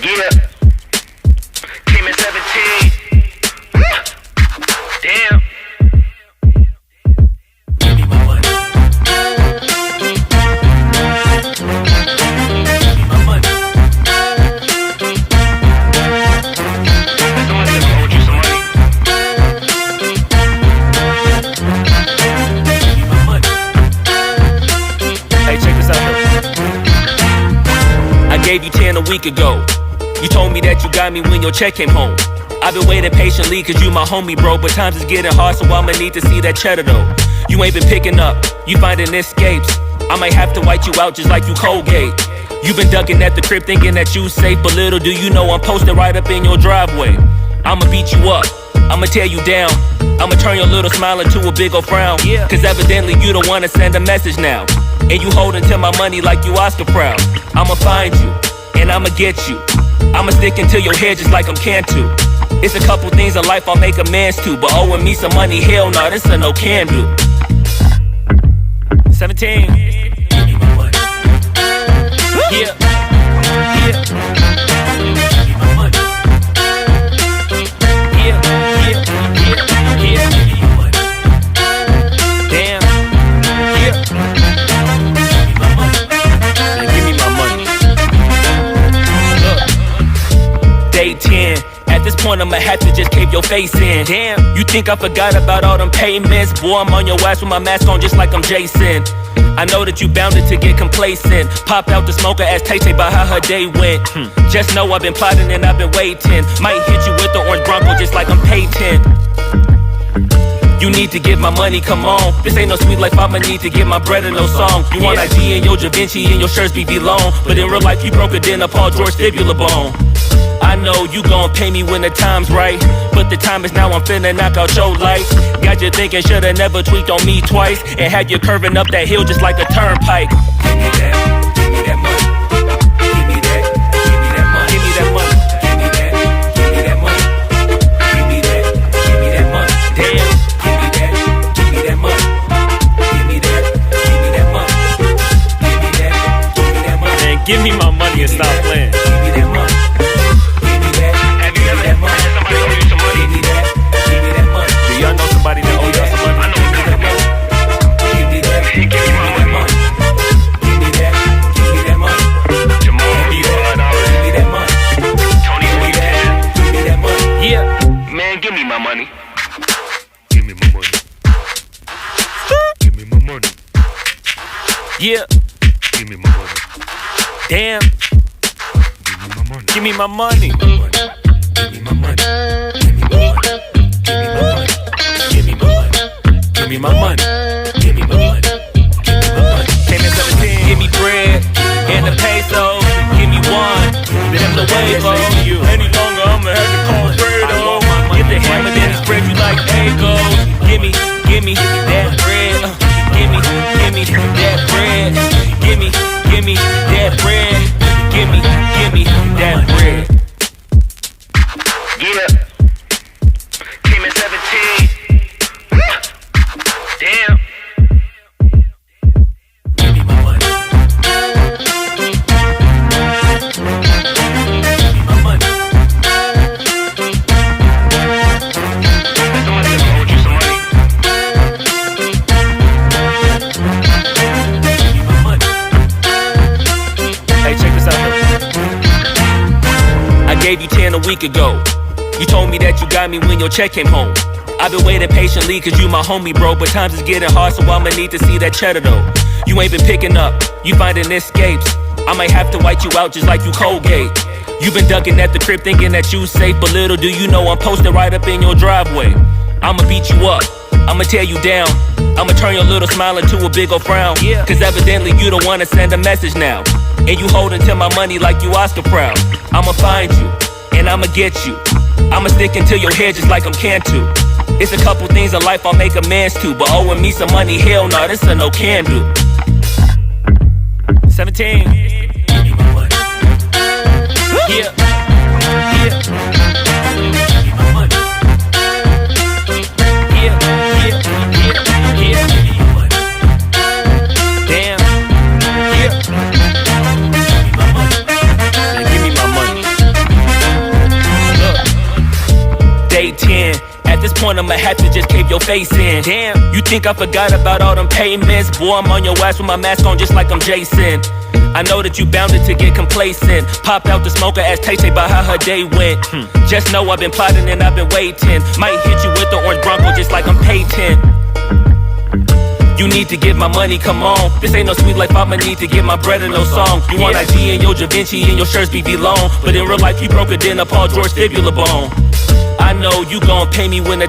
Yeah, came in 17. Damn. Give me my money. Give me my money. Somebody ever owed you some money? Give me my money. Hey, check this out though. I gave you 10 a week ago. You told me that you got me when your check came home. I've been waiting patiently cause you my homie, bro. But times is getting hard, so I'ma need to see that cheddar though. You ain't been picking up, you finding escapes. I might have to white you out just like you Colgate. You been ducking at the crib thinking that you safe, but little do you know I'm posted right up in your driveway. I'ma beat you up, I'ma tear you down. I'ma turn your little smile into a big ol' frown. Cause evidently you don't wanna send a message now. And you holding to my money like you Oscar proud. I'ma find you, and I'ma get you. I'ma stick into your head just like I'm Cantu. It's a couple things in life I'll make amends to, but owing me some money, hell no, this a no can do. 17. Give me my money. Yeah. Yeah. Give me my money. Yeah. Yeah. Yeah. Yeah. Give me my money. Damn. Yeah. Give me my money. Yeah, give me my money. Look. Day 10. At this point I'ma have to just cave your face in. Damn, you think I forgot about all them payments? Boy, I'm on your ass with my mask on just like I'm Jason. I know that you bounded to get complacent. Pop out the smoker, ask Tay-Tay about how her day went. Just know I've been plotting and I've been waiting. Might hit you with the orange Bronco just like I'm Peyton. You need to get my money, come on. This ain't no sweet life, I'ma need to get my bread and no song. You want IG and your Da Vinci and your shirts be long. But in real life you broke it in a Paul George fibula bone. I know you gon' pay me when the time's right, but the time is now, I'm finna knock out your lights. Got you thinking shoulda never tweaked on me twice, and had you curving up that hill just like a turnpike. Give me that money. Give me that, give me that money. Give me that money. Give me that, give me that money. Give me that money. Damn. Give me that, give me that money. Give me that, give me that money. Give me that, give me that money. Man, give me my money and stop playing. Give me that money. Somebody that owe you some money. I know a couple people. Give me that. Give me my money. Give me that. Give me that money. Jamal, give me that money. Tony, give me that money. Yeah, man, give me my money. Give me my money. Give me my money. Yeah. Give me my money. Damn. Give me my money. Give me my money. Give me my money. Give me my money. Give me my money. Give me my money. Give me my money. Came in 17. Give me bread and the pesos. Give me one. Then the wavo. Any longer I'ma have to call Fredo. Get the hammer then spread you like Egos. Give me that bread. Give me that bread. Give me that bread. Give me that bread. Yeah. Came in 17. Damn. Give me my money. Give me my money. Somebody ever owed you some money? Give me my money. Hey, check this out though. I gave you 10 a week ago. You told me that you got me when your check came home. I've been waiting patiently cause you my homie, bro. But times is getting hard, so I'ma need to see that cheddar though. You ain't been picking up, you finding escapes. I might have to white you out just like you Colgate. You been ducking at the crib thinking that you safe, but little do you know I'm posted right up in your driveway. I'ma beat you up, I'ma tear you down. I'ma turn your little smile into a big ol' frown. Cause evidently you don't wanna send a message now. And you holding to my money like you Oscar proud. I'ma find you, and I'ma get you. I'ma stick into your head just like I'm Cantu. It's a couple things in life I'll make amends to, but owing me some money, hell no, this a no can do. 17. Give me my money. Yeah. Yeah. Give me my money. Yeah. Yeah. Yeah. Yeah. Give me my money. Damn. Yeah. Give me my money. Yeah, give me my money. point, I'ma have to just cave your face in. Damn, you think I forgot about all them payments? Boy, I'm on your ass with my mask on just like I'm Jason. I know that you bounded to get complacent. Pop out the smoker, ask Tay-Tay about how her day went. Just know I've been plotting and I've been waiting. Might hit you with the orange Bronco just like I'm Peyton. You need to get my money, come on. This ain't no sweet life, I'ma need to get my bread and no song. You want IG and your Da Vinci and your shirts be long. But in real life, you broke a dinner, Paul George fibula bone. I know you gon' pay me when the